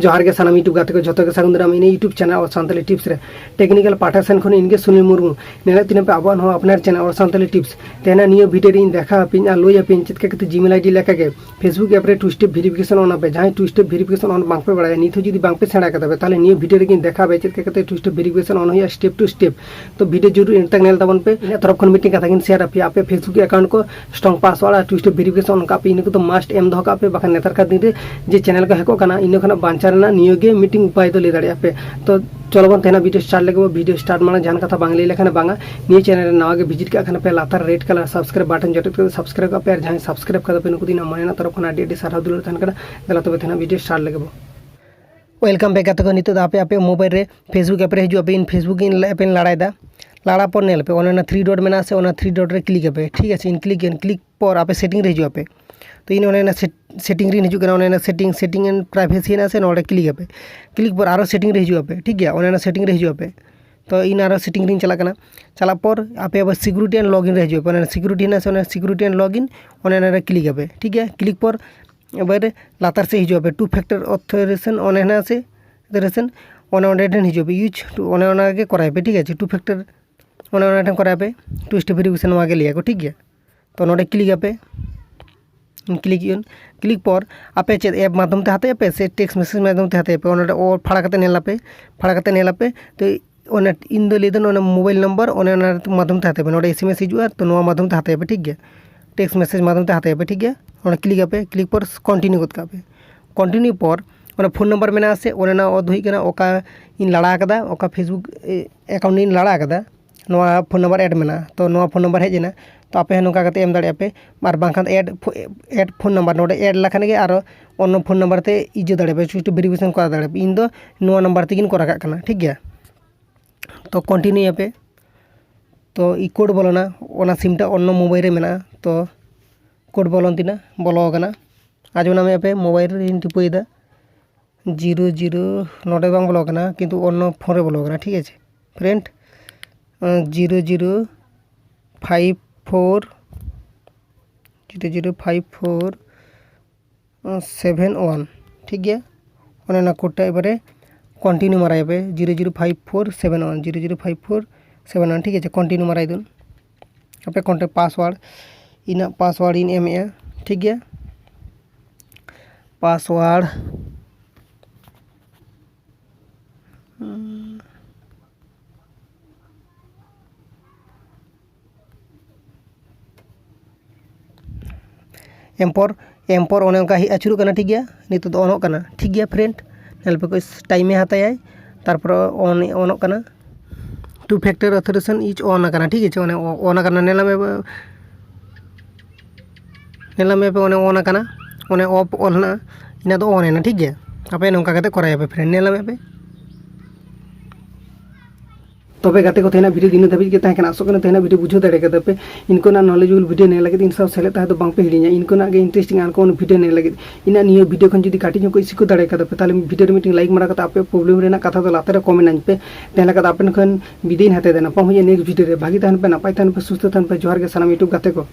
ᱡᱚᱦᱟᱨ ᱜᱮ ᱥᱟᱱᱟᱢ यूट्यूब ᱜᱟᱛᱮ ᱠᱚ ᱡᱷᱚᱛᱚᱜᱮ ᱥᱟᱜᱩᱱ ᱫᱟᱨᱟᱢ ᱤᱧ यूट्यूब ᱪᱮᱱᱮल और सानताली टिप्स रे टेक्निकल पाठा सेन खन इनगे सुनील मुर्मू नेला तिने पे आबान हो अपना चैनल और सानताली टिप्स तेना नियो वीडियो रे देखा पिन आ लोया पिन चित के जीमेल आईडी लेका के फेसबुक ऐप रे टू स्टेप वेरिफिकेशन ऑन पे जहां टू स्टेप वेरिफिकेशन ऑन बांग पे बड़ा नित हो जदी बांग पे सेणा कदा ताले नियो वीडियो रे देखा बे चित के टू स्टेप वेरिफिकेशन ऑन होया स्टेप टू स्टेप तो वीडियो जरूर इन तक नेल तबन पे इन तरफ खन मीटिंग कथा किन शेयर अपे आपे फेसबुक अकाउंट को strong password two step verification on का पे इन को तो मस्ट एम दो का पे बाखा नेतर का दिन रे जे चैनल का हेको कना इन खना बांचार ना नियो गे मीटिंग उपाय तो ले दाड़े पे तो चलो बन तेना वीडियो स्टार्ट लेके वीडियो स्टार्ट माना जान कथा बांग ले लेखाने बांगा निये चैनल नवा के विजिट का खाने पे लातार रेड कलर सब्सक्राइब बटन जटे पे सब्सक्राइब का पे जहां सब्सक्राइब कर पे नुकु दिन मने ना तरफ खना आडी सारा दुल थान कना दला तो तेना वीडियो स्टार्ट लेके वेलकम बैक तो नितो आपे आपे मोबाइल रे फेसबुक ऐप रे हिजु पे इन फेसबुक इन ऐप इन लड़ायदा लाड़ा पर नेल पे ओना 3 डॉट मेना से ओना 3 डॉट रे क्लिक पे ठीक है इन क्लिक पर आपे सेटिंग रे हिजु पे तो इन ओना सेटिंग रे हिजु कना ओना सेटिंग एंड प्राइवेसी ना से नोडे क्लिक पर आरो सेटिंग रे हिजु पे ठीक है ओना सेटिंग रे हिजु पे तो इन आरो सेटिंग रे चला कना चला पर आपे अब सिक्योरिटी एंड लॉगिन रे हिजु पे ओना सिक्योरिटी ना से ओना सिक्योरिटी एंड लॉगिन ओना रे क्लिक पे ठीक है क्लिक पर एबारे लातार से हिजु पे 2 फैक्टर ऑथराइजेशन ओना ना से ऑथराइजेशन ओना ओंडे ठेन हिजु पे यूज ओना ओना के कराय पे ठीक है 2 फैक्टर ओना ओना ठेन कराय पे 2 स्टेप वेरिफिकेशन वागे लिया को ठीक है तो नोडे क्लिक पे क्लिक पर आपे चेद ऐप माध्यम ते हाते पे से टेक्स्ट मैसेज माध्यम ते हाते पे ओना और फाड़ा कते नेला पे तो ओना इन दो लेदन ओना मोबाइल नंबर ओना माध्यम ते हाते पे नोडे एसएमएस हिजुआ तो नोवा माध्यम ते हाते पे ठीक है टेक्स्ट मैसेज माध्यम ते हाते पे ठीक है ओना क्लिक पर कंटिन्यू गद का पे कंटिन्यू पर ओना फोन नंबर मेना से ओना ओद हुई कना ओका इन लड़ा कदा ओका फेसबुक अकाउंट इन लड़ा कदा नोवा फोन नंबर ऐड मेना तो नोवा फोन नंबर हेजना तो आपे नोका कते एम दाड़े पे मार बांखान ऐड फोन नंबर नोडे ऐड लखान गे आरो अन्य फोन नंबर ते इजे दाड़े पे टू वेरिफिकेशन करा दाड़े पे इन दो नोवा नंबर तेगिन करा का कना ठीक गया तो कंटिन्यू पे तो ई कोड बोलोना ओना सिमटा अन्य मोबाइल रे मेना तो कोड बोलन तिना बोलो कना आजोना में पे मोबाइल रे इन टिपोइदा 00 नोडे बांग बोलो कना किंतु अन्य फोन रे बोलो कना ठीक है फ्रेंड 0054 71 ठीक है ओना कोडटा एबारे कंटिन्यू माराय पे 005471 005471 ठीक है कंटिन्यू माराय दुन आपे कॉन्टैक्ट पासवर्ड इना पासवर्ड इन एम ए ठीक है पासवर्ड एम्पर ओने उनका ही अचुरु कना ठीक गया नितो दो ऑन कना ठीक गया फ्रेंड नेल पे कोई टाइम हाताय तारपर ऑन कना 2 फैक्टर ऑथराइजेशन इच ऑन कना ठीक है ओने ऑन कना नेला में पे ओने ऑन कना ओने ऑफ ऑन ना इना दो ऑन है ठीक गया आपे नोका कते कराय पे फ्रेंड नेला में पे तबे गाते को तेना वीडियो दिन धाबी के ताकना आसो कना तेना वीडियो बुझो दाड़े कदा पे इनको ना नॉलेजेबल वीडियो ने लगे इन सब सेले ता तो बांग पे हिडिया इनको ना गे इंटरेस्टिंग आन कोन वीडियो ने लगे इना नियो वीडियो खन जदी काटी को सिको दाड़े कदा पे ताले वीडियो रे मीटिंग लाइक मारा कता आपे प्रॉब्लम रेना कथा तो लाते रे कमेंट आन पे तेला कदा आपन खन विदिन हाते देना पम ये नेक्स्ट वीडियो रे भागी तान पे नापाय तान पे सुस्त तान पे जोहार के सनाम यूट्यूब गाते को।